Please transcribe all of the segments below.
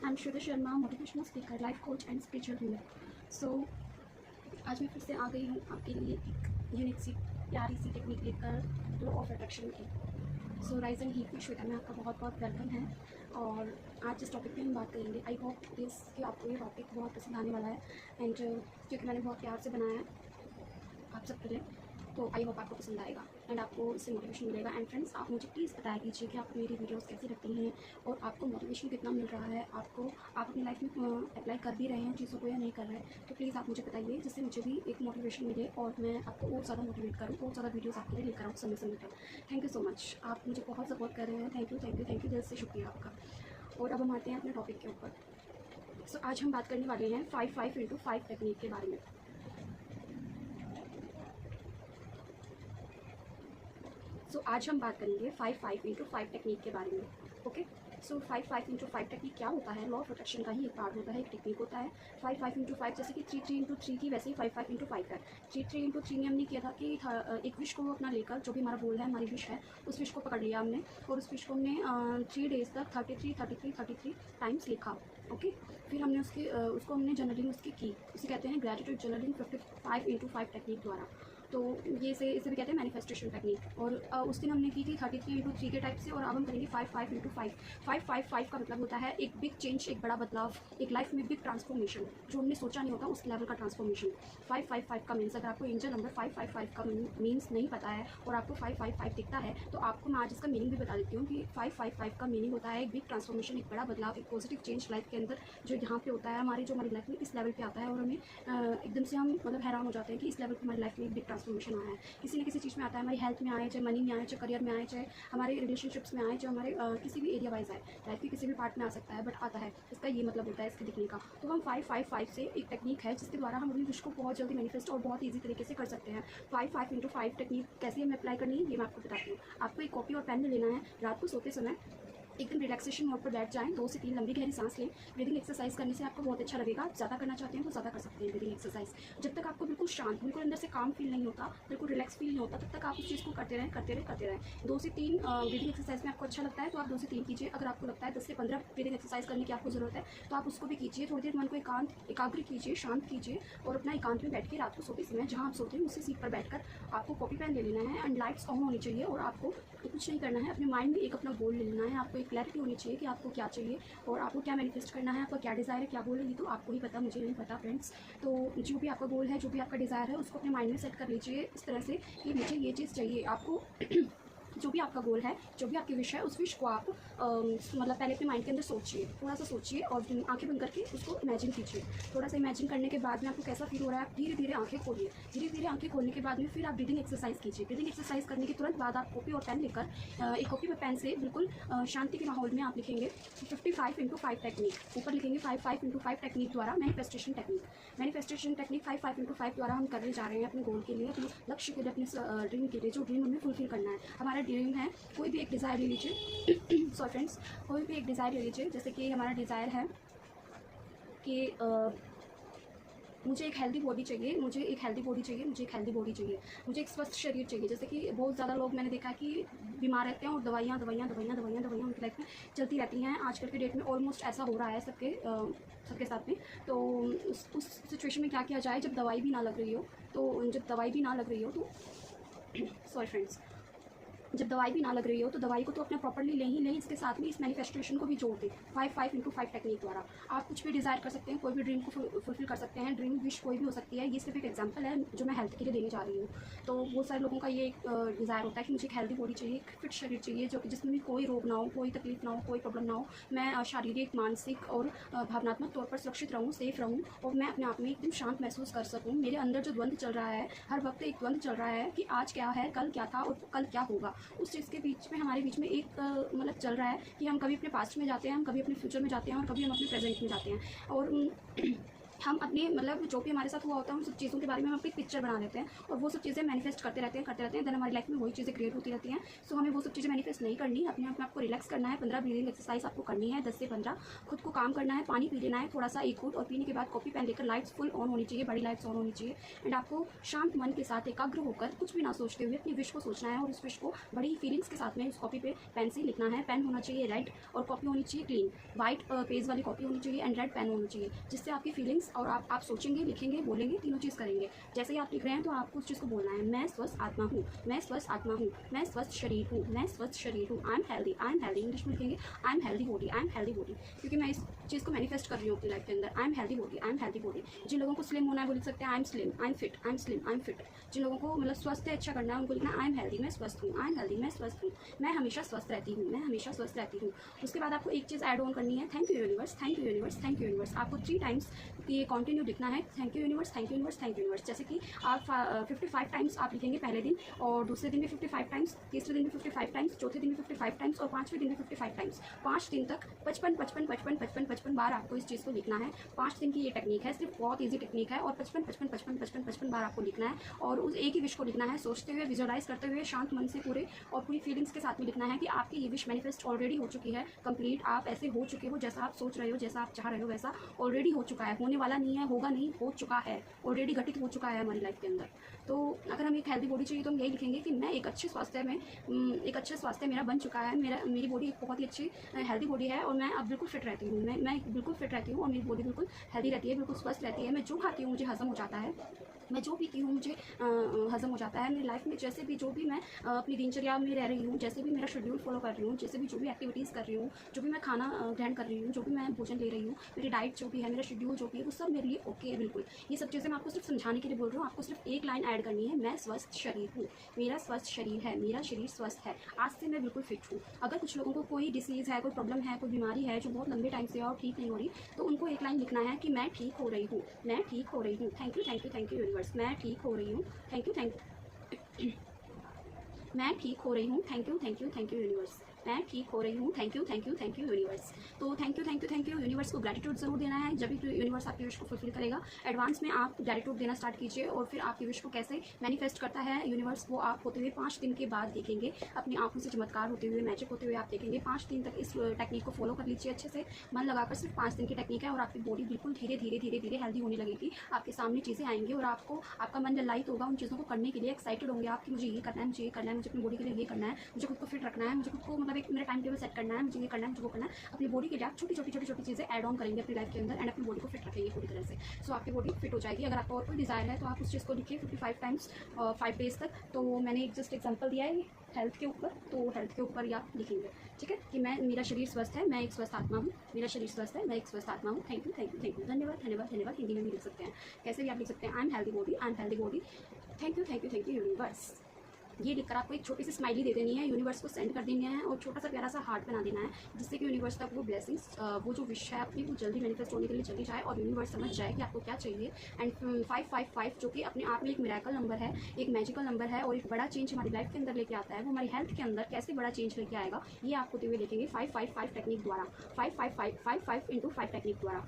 I am Shweta Sharma, motivational speaker, life coach and spiritual healer. So आज मैं फिर से आ गई हूँ आपके लिए एक यूनिक सी प्यारी सी टेक्निक लेकर, लॉ ऑफ अट्रैक्शन की। सो राइज एंड हीट में श्वेता में आपका बहुत बहुत वेलकम है। और आज जिस टॉपिक पे हम बात करेंगे, आई होप दिस कि आपको ये टॉपिक बहुत पसंद आने वाला है। एंड क्योंकि मैंने बहुत प्यार से बनाया है आप सबके लिए, तो आई होप आपको पसंद आएगा एंड आपको इससे मोटिवेशन मिलेगा। एंड फ्रेंड्स, आप मुझे प्लीज़ बताया कीजिए कि आपको मेरी वीडियोस कैसी लगती हैं और आपको मोटिवेशन कितना मिल रहा है, आपको आप अपनी लाइफ में अप्लाई कर भी रहे हैं चीज़ों को या नहीं कर रहे हैं। तो प्लीज़ आप मुझे बताइए, जिससे मुझे भी एक मोटिवेशन मिले और मैं आपको और ज़्यादा मोटिवेट करूँ, और ज़्यादा वीडियोज़ आपके लिए लेकर आऊँ समय समय पर। थैंक यू सो मच, आप मुझे बहुत सपोर्ट कर रहे हैं। Thank you thank you thank you, दिल से शुक्रिया आपका। और अब हम आते हैं अपने टॉपिक के ऊपर। सो आज हम बात करने वाले हैं 5-5 टेक्निक के बारे में। आज हम बात करेंगे 5-5 टेक्निक के बारे में। ओके, सो 5-5 टेक्निक क्या होता है? लॉ ऑफ अट्रैक्शन का ही एक पार्ट होता है, एक टेक्निक होता है। 5-5 जैसे कि 3-3 थी, वैसे ही 5-5 है। 3-3 में हमने किया था कि एक विश को अपना लेकर, जो भी हमारा गोल है, हमारी विश है, उस विश को पकड़ लिया हमने और उस विश को हमने 3 डेज़ तक 33 टाइम्स लिखा। ओके, फिर हमने उसको हमने जर्नलिंग उसकी की, उसे कहते हैं ग्रेटिट्यूड जर्नलिंग 5-5 टेक्निक द्वारा। तो इसे भी कहते हैं मैनिफेस्टेशन टेक्निक। और उस दिन हमने की थी 33x3 के टाइप से, और अब हम करेंगे 5-5 5-5 का मतलब होता है एक बिग चेंज, एक बड़ा बदलाव, एक लाइफ में बिग ट्रांसफॉर्मेशन, जो हमने सोचा नहीं होता उस लेवल का ट्रांसफॉर्मेशन। 5-5 का मीन्स, अगर आपको एंजल नंबर 555 का मीन्स नहीं पता है और आपको 555 दिखता है, तो आपको मैं आज इसका मीनिंग भी बता देती हूँ कि 555 का मीनिंग होता है एक बिग ट्रांसफॉर्मेशन, एक बड़ा बदलाव, एक पॉजिटिव चेंज लाइफ के अंदर, जो यहाँ पे होता है हमारी लाइफ में इस लेवल पे आता है और हमें एकदम से हम मतलब हैरान हो जाते हैं कि इस लेवल पर हमारी लाइफ में एक बिग ट्रांसफॉर्मेशन आया है। किसी न किसी चीज़ में आता है, हमारी हेल्थ में आए, चाहे मनी में आए, चाहे करियर में आए, चाहे हमारे रिलेशनशिप्स में आए, चाहे हमारे किसी भी एरिया वाइज आए, लाइफ के किसी भी पार्ट में आ सकता है, बट आता है। इसका ये मतलब होता है इसके दिखने का। तो हम 5-5 से एक टेक्निक है जिसके द्वारा हम अपनी विश को बहुत जल्दी मैनिफेस्ट और बहुत ईजी तरीके से कर सकते हैं। 5-5 टेक्निक कैसे हमें अप्लाई करनी है, ये मैं आपको बताती हूँ। आपको एक कॉपी और पेन में लेना है। रात को सोते समय एकदम रिलैक्सेशन मोड पर बैठ जाएं, 2 से 3 लंबी गहरी सांस लें। ब्रीदिंग एक्सरसाइज करने से आपको बहुत अच्छा लगेगा। आप ज़्यादा करना चाहते हैं तो ज़्यादा कर सकते हैं ब्रीदिंग एक्सरसाइज। जब तक आपको बिल्कुल शांत, बिल्कुल अंदर से काम फील नहीं होता, बिल्कुल रिलैक्स फील नहीं होता, तब तक आप उस चीज़ को करते रहें। 2 से 3 ब्रीदिंग एक्सरसाइज में आपको अच्छा लगता है तो आप 2 से 3 कीजिए। अगर आपको लगता है 10 से 15 ब्रीदिंग एक्सरसाइज करने की आपको ज़रूरत है तो आप उसको भी कीजिए। थोड़ी देर मन को एकाग्र कीजिए, शांत कीजिए और अपना एकांत में बैठ के रात को सोते समय जहाँ आप सोते हैं उसी सीट पर बैठकर आपको कॉपी पेन ले लेना है एंड लाइट्स ऑन होनी चाहिए। और आपको कुछ नहीं करना है, अपने माइंड में एक अपना गोल ले लेना है। आपको एक क्लैरिटी होनी चाहिए कि आपको क्या चाहिए और आपको क्या मैनिफेस्ट करना है, आपका क्या डिज़ायर है, क्या गोल है, ये तो आपको ही पता, मुझे नहीं पता फ्रेंड्स। तो जो भी आपका गोल है, जो भी आपका डिज़ायर है, उसको अपने माइंड में सेट कर लीजिए इस तरह से कि मुझे ये चीज़ चाहिए। आपको जो भी आपका गोल है, जो भी आपकी विश है, उस विश को आप मतलब पहले अपने माइंड के अंदर सोचिए, थोड़ा सा सोचिए और आंखें बंद करके उसको इमेजिन कीजिए। थोड़ा सा इमेजिन करने के बाद में आपको कैसा फील हो रहा है, आप धीरे धीरे आंखें खोलिए। धीरे धीरे आंखें खोलने के बाद में फिर आप ब्रीदिंग एक्सरसाइज कीजिए। ब्रीदिंग एक्सरसाइज करने के तुरंत बाद आप कॉपी और पेन लेकर एक कॉपी और पेन से बिल्कुल शांति के माहौल में आप लिखेंगे 55 टेक्निक। ऊपर लिखेंगे 5-5 टेक्निक द्वारा मैनिफेस्टेशन टेक्निक 5-5 द्वारा हम करने जा रहे हैं अपने गोल के लिए, अपने लक्ष्य के लिए, अपने ड्रीम के लिए, जो ड्रीम हमें फुलफिल करना है। हमारा ड्रीम है, कोई भी एक डिज़ायर ले लीजिए सॉरी फ्रेंड्स, कोई भी एक डिज़ायर ले लीजिए। जैसे कि हमारा डिज़ायर है कि मुझे एक हेल्दी बॉडी चाहिए, मुझे एक स्वस्थ शरीर चाहिए। जैसे कि बहुत ज़्यादा लोग मैंने देखा है कि बीमार रहते हैं और दवाइयाँ उनकी लाइफ में चलती रहती हैं। आजकल के डेट में ऑलमोस्ट ऐसा हो रहा है सबके साथ में। तो उस सिचुएशन में क्या किया जाए, जब दवाई भी ना लग रही हो तो सॉरी फ्रेंड्स, जब दवाई भी ना लग रही हो तो दवाई को तो अपना प्रॉपर्ली ले ही लें, इसके साथ में इस मैनिफेस्टेशन को भी जोड़ दें 5-5 टेक्निक द्वारा। आप कुछ भी डिज़ायर कर सकते हैं, कोई भी ड्रीम को फुलफिल कर सकते हैं। ड्रीम विश कोई भी हो सकती है। ये सिर्फ एक एग्जांपल है जो मैं हेल्थ के लिए देने जा रही हूँ। तो बहुत सारे लोगों का ये एक डिज़ायर होता है कि मुझे एक हेल्दी बॉडी चाहिए, एक फिट शरीर चाहिए, जो जिसमें भी कोई रोग ना हो, कोई तकलीफ ना हो, कोई प्रॉब्लम ना हो। मैं शारीरिक, मानसिक और भावनात्मक तौर पर सुरक्षित रहूँ, सेफ रहूँ और मैं अपने आप में एकदम शांत महसूस कर सकूँ। मेरे अंदर जो द्वंद्व चल रहा है, हर वक्त एक द्वंद्व चल रहा है कि आज क्या है, कल क्या था और कल क्या होगा, उस चीज़ के बीच में हमारे बीच में एक मतलब चल रहा है कि हम कभी अपने पास्ट में जाते हैं, हम कभी अपने फ्यूचर में जाते हैं और कभी हम अपने प्रेजेंट में जाते हैं। और हम अपने मतलब जो भी हमारे साथ हुआ होता है उन सब चीज़ों के बारे में हम अपनी पिक्चर बना लेते हैं और वो सब चीज़ें मैनिफेस्ट करते रहते हैं देन हमारी लाइफ में वही चीज़ें क्रिएट होती रहती हैं। सो हमें वो सब चीज़ें मैनिफेस्ट नहीं करनी, अपने आप में आपको रिलैक्स करना है। 15 ब्रीदिंग एक्सरसाइज आपको करनी है, 10 से 15। खुद को काम करना है, पानी पी लेना है थोड़ा सा, एक घूंट, और पीने के बाद कॉपी पेन लेकर लाइट्स फुल ऑन होनी चाहिए, बड़ी लाइट्स ऑन होनी चाहिए। एंड आपको शांत मन के साथ एकाग्र होकर कुछ भी ना सोचते हुए अपनी विश को सोचना है और उस विश को बड़ी फीलिंग्स के साथ में उस कॉपी पे पेन से लिखना है। पेन होना चाहिए रेड और कॉपी होनी चाहिए क्लीन, वाइट पेज वाली कॉपी होनी चाहिए एंड रेड पेन होनी चाहिए, जिससे आपकी फीलिंग्स और आप सोचेंगे, लिखेंगे, बोलेंगे, तीनों चीज़ करेंगे। जैसे ही आप लिख रहे हैं तो आपको उस चीज़ को बोलना है, मैं स्वस्थ आत्मा हूँ, मैं स्वस्थ आत्मा हूँ, मैं स्वस्थ शरीर हूँ, मैं स्वस्थ शरीर हूँ, आई एम हेल्दी। इंग्लिश में लिखेंगे आई am healthy body, I am healthy body, क्योंकि मैं इस चीज़ को मैनिफेस्ट कर रही हूँ अपनी लाइफ के अंदर। I am healthy body, I am healthy body. जिन लोगों को स्लिम होना है वो लिख सकते हैं I am slim, I am fit, I am slim, I am fit. जिन लोगों को मतलब स्वस्थ है, अच्छा करना है, उनको लिखना आई एम हेल्दी, मैं स्वस्थ हूँ, आई एम हेल्दी, मैं स्वस्थ हूँ, मैं हमेशा स्वस्थ रहती हूँ, मैं हमेशा स्वस्थ रहती हूँ। उसके बाद आपको एक चीज़ ऐड ऑन करनी है, thank you universe, thank you universe, thank you universe. आपको 3 टाइम्स ये कंटिन्यू लिखना है, thank you universe, thank you universe, thank you universe. जैसे कि आप 55 टाइम्स आप लिखेंगे पहले दिन, और दूसरे दिन भी 55 टाइम्स, तीसरे दिन भी 55 टाइम्स, चौथे दिन भी 55 टाइम्स और 5वें दिन भी 55 टाइम्स। 5 दिन तक 55 बार आपको इस चीज़ को लिखना है। 5 दिन की ये टेक्निक है, सिर्फ बहुत ईजी टेक्निक है, और 55 बार आपको लिखना है। और उस एक ही विश को लिखना है, सोचते हुए, विजुअलाइज करते हुए, शांत मन से पूरे और पूरी फीलिंग्स के साथ में लिखना है कि आपकी ये विश मैनिफेस्ट ऑलरेडी हो चुकी है, कंप्लीट। आप ऐसे हो चुके हो, जैसा आप सोच रहे हो, जैसा आप चाह रहे हो, वैसा ऑलरेडी हो चुका है, होने वाला नहीं है, होगा नहीं, हो चुका है, ऑलरेडी घटित हो चुका है हमारी लाइफ के अंदर। तो अगर हम एक हेल्दी बॉडी चाहिए तो हम यही लिखेंगे कि मैं एक अच्छे स्वास्थ्य में, एक अच्छा स्वास्थ्य मेरा बन चुका है, मेरी बॉडी एक बहुत ही अच्छी हेल्दी बॉडी है, और मैं अब बिल्कुल फिट रहती हूँ, मैं बिल्कुल फिट रहती हूँ, और मेरी बॉडी बिल्कुल हेल्दी रहती है, बिल्कुल स्वस्थ रहती है। मैं जो खाती हूँ मुझे हजम हो जाता है, मैं जो पीती हूँ मुझे हजम हो जाता है। मेरी लाइफ में जैसे भी जो भी मैं अपनी दिनचर्या में रह रही हूँ, जैसे भी मेरा शेड्यूल फॉलो कर रही हूँ, जैसे भी जो भी एक्टिविटीज़ कर रही हूँ, जो भी मैं खाना ग्रहण कर रही हूँ, जो भी मैं भोजन ले रही हूँ, मेरी डाइट जो भी है, मेरा शेड्यूल जो भी है, वो सब मेरे लिए ओके है बिल्कुल। ये सब चीज़ें मैं आपको सिर्फ समझाने के लिए बोल रही हूँ। आपको सिर्फ एक लाइन ऐड करनी है, मैं स्वस्थ शरीर हूँ, मेरा स्वस्थ शरीर है, मेरा शरीर स्वस्थ है, आज से मैं बिल्कुल फिट हूँ। अगर कुछ लोगों को कोई डिसीज़ है, कोई प्रॉब्लम है, कोई बीमारी है जो बहुत लंबे टाइम से और ठीक नहीं हो रही, तो उनको एक लाइन लिखना है कि मैं ठीक हो रही हूँ, मैं ठीक हो रही हूँ, thank you, thank you, thank you universe, मैं ठीक हो रही हूँ, थैंक यू, मैं ठीक हो रही हूँ, thank you, thank you, thank you universe, मैं ठीक हो रही हूँ, thank you, thank you, thank you universe. तो thank you, thank you, thank you universe को ग्रेटिट्यूड जरूर देना है, जब भी यूनिवर्स आपकी विश को फुलफिल करेगा। एडवांस में आप ग्रेटिट्यूड देना स्टार्ट कीजिए, और फिर आपकी विश को कैसे मैनिफेस्ट करता है यूनिवर्स, वो आप होते हुए 5 दिन के बाद देखेंगे, अपनी आंखों से चमत्कार होते हुए, मैजिक होते हुए आप देखेंगे। 5 दिन तक इस टेक्निक को फॉलो कर लीजिए अच्छे से, मन लगाकर। सिर्फ 5 दिन की टेक्निक है, और आपकी बॉडी बिल्कुल धीरे धीरे धीरे धीरे हेल्दी होने लगेगी। आपके सामने चीज़ें आएंगी और आपको आपका मन ललायित होगा उन चीज़ों को करने के लिए, एक्साइटेड होंगे आप कि मुझे ये करना है, मुझे ये करना है, मुझे अपनी बॉडी के लिए ये करना है, मुझे खुद को फिट रखना है, मुझे खुद को मतलब एक मेरा टाइम टेबल सेट करना है, मुझे ये करना है, मुझे वो करना है। अपनी बॉडी के लिए आप छोटी छोटी चीज़ें ऐड ऑन करेंगे अपनी लाइफ के अंदर, एंड अपनी बॉडी को फिट रखेंगे पूरी तरह से। सो आपकी बॉडी फिट हो जाएगी। अगर आपको और कोई डिज़ायर है तो आप उस चीज़ को लिखिए 55 टाइम्स 5 डेज तक। तो मैंने एक जस्ट एग्जाम्पल दिया है हेल्थ के ऊपर, तो हेल्थ के ऊपर ही आप लिखेंगे, ठीक है, कि मेरा शरीर स्वस्थ है, मैं एक स्वस्थ आत्मा हूँ, मेरा शरीर स्वस्थ है, मैं एक स्वस्थ आत्मा हूँ, thank you, thank you, thank you, धन्यवाद, धन्यवाद, धन्यवाद। हिंदी में भी लिख सकते हैं, कैसे भी आप लिख सकते हैं, I am healthy body, I am healthy body, thank you, thank you, thank you universe. ये लिखकर आपको एक छोटी सी स्माइली दे देनी है, यूनिवर्स को सेंड कर देनी है, और छोटा सा प्यारा सा हार्ट बना देना है, जिससे कि यूनिवर्स तक वो ब्लेसिंग्स, वो जो विश है अपनी, वो जल्दी मैनिफेस्ट होने के लिए चली जाए, और यूनिवर्स समझ जाए कि आपको क्या चाहिए। एंड 555 जो कि अपने आप में एक मिरेकल नंबर है, एक मैजिकल नंबर है, और एक बड़ा चेंज हमारी लाइफ के अंदर लेके आता है। वो हमारी हेल्थ के अंदर कैसे बड़ा चेंज लेके आएगा, ये आप होते हुए देखेंगे 555 टेक्निक द्वारा, 555 इंटू 5 टेक्निक द्वारा,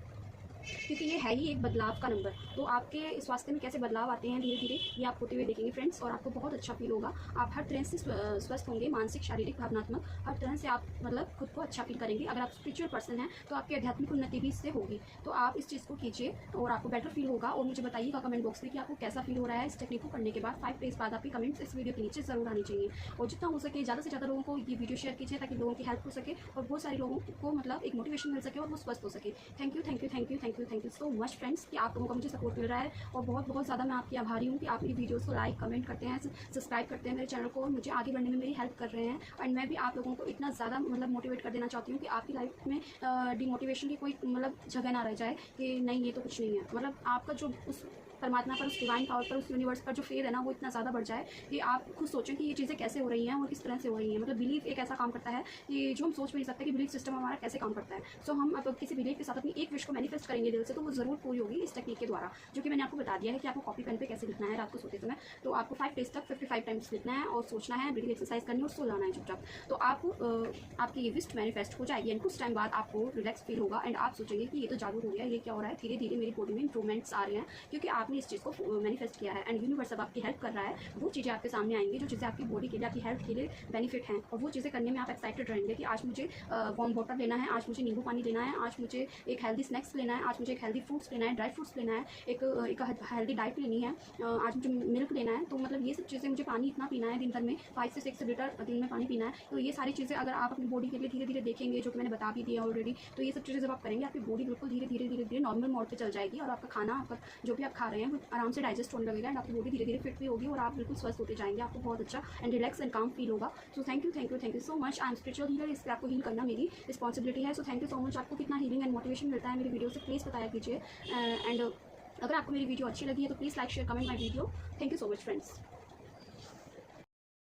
क्योंकि ये है ही एक बदलाव का नंबर। तो आपके स्वास्थ्य में कैसे बदलाव आते हैं धीरे धीरे, ये आप होते हुए देखेंगे फ्रेंड्स, और आपको बहुत अच्छा फील होगा। आप हर तरह से स्वस्थ होंगे, मानसिक, शारीरिक, भावनात्मक, हर तरह से आप मतलब खुद को अच्छा फील करेंगे। अगर आप स्पिरिचुअल पर्सन हैं तो आपकी आध्यात्मिक उन्नति भी इससे होगी। तो आप इस चीज़ को कीजिए और आपको बेटर फील होगा, और मुझे बताइएगा कमेंट बॉक्स में कि आपको कैसा फील हो रहा है इस टेक्निक को करने के बाद। 5 डेज बाद आपकी कमेंट्स इस वीडियो के नीचे जरूर आनी चाहिए, और जितना हो सके ज़्यादा से ज़्यादा लोगों को ये वीडियो शेयर कीजिए, ताकि लोगों की हेल्प हो सके और बहुत सारे लोगों को मतलब एक मोटिवेशन मिल सके और वो स्वस्थ हो सके। Thank you, thank you, thank you, thank you, thank you so much friends कि आप लोगों का मुझे सपोर्ट मिल रहा है, और बहुत बहुत ज़्यादा मैं आपकी आभारी हूँ कि आप मेरी वीडियोस को लाइक, कमेंट करते हैं, सब्सक्राइब करते हैं मेरे चैनल को, और मुझे आगे बढ़ने में मेरी हेल्प कर रहे हैं। एंड मैं भी आप लोगों को इतना ज़्यादा मतलब मोटिवेट कर देना चाहती हूँ कि आपकी लाइफ में डिमोटिवेशन की कोई मतलब जगह ना रह जाए कि नहीं ये तो कुछ नहीं है। मतलब आपका जो उस परमात्मा पर, उस डिवाइन पावर पर, उस यूनिवर्स पर जो फेथ है ना वो इतना ज़्यादा बढ़ जाए कि आप खुद सोचें कि ये चीज़ें कैसे हो रही हैं और किस तरह से हो रही हैं। मतलब बिलीफ एक ऐसा काम करता है कि जो हम सोच भी नहीं सकते कि बिलीफ सिस्टम हमारा कैसे काम करता है। सो हम अब किसी बिलीफ के साथ अपनी एक विश को मैनिफेस्ट करेंगे दिल से, तो वो ज़रूर पूरी होगी इस टेक्निक के द्वारा, जो कि मैंने आपको बता दिया है कि आपको कॉपी पेन पे कैसे लिखना है रात को सोते समय। तो आपको 5 डेज तक 55 टाइम्स लिखना है और सोचना है, ब्रीथिंग एक्सरसाइज करनी है और सो जाना है चुपचाप। तो आपकी ये विश मैनिफेस्ट हो जाएगी एंड कुछ टाइम बाद आपको रिलैक्स फील होगा एंड आप सोचेंगे कि ये तो जादू हो गया, ये क्या हो रहा है, धीरे धीरे मेरी बॉडी में इंप्रूवमेंट्स आ रहे हैं, क्योंकि आपने इस चीज़ को मैनिफेस्ट किया है एंड यूनिवर्स अब आपकी हेल्प कर रहा है। वो चीज़ें आपके सामने आएंगी जो चीज़ें आपकी बॉडी के लिए, आपकी हेल्थ के लिए बेनिफिट हैं, और वो चीज़ें करने में आप एक्साइटेड रहेंगे कि आज मुझे वार्म वाटर लेना है, आज मुझे नींबू पानी लेना है, आज मुझे एक हेल्दी स्नैक्स लेना है, आज मुझे एक हेल्दी फ्रूट्स लेना है, ड्राई फ्रूट्स लेना है, एक हेल्दी डाइट लेनी है, आज मुझे मिल्क लेना है। तो मतलब ये सब चीज़ें, मुझे पानी इतना पीना है दिन भर में, 5 से 6 लीटर दिन में पानी पीना है। तो ये सारी चीज़ें अगर आप अपनी बॉडी के लिए धीरे धीरे देखेंगे, जो कि मैंने बता भी दिया ऑलरेडी, तो ये सब चीज़ें जब आप करेंगे आपकी बॉडी बिल्कुल धीरे धीरे नॉर्मल मोड पे चल जाएगी और आपका खाना, आपका जो भी आप खा रहे हैं वो आराम से डाइजेस्ट होने लगेगा एंड आपकी बॉडी धीरे धीरे फिट भी होगी और आप बिल्कुल स्वस्थ होते जाएंगे। आपको बहुत अच्छा एंड रिलैक्स एंड काम फील होगा। So thank you so much. I am spiritual healer, इस पर आपको हील करना मेरी रिस्पॉन्सिबिलिटी है। So thank you so much. आपको कितना हीलिंग एंड मोटिवेशन मिलता है मेरी वीडियो से प्लीज़ बताया कीजिए। एंड अगर आपको मेरी वीडियो अच्छी लगी है तो please like share comment my video. Thank you so much friends.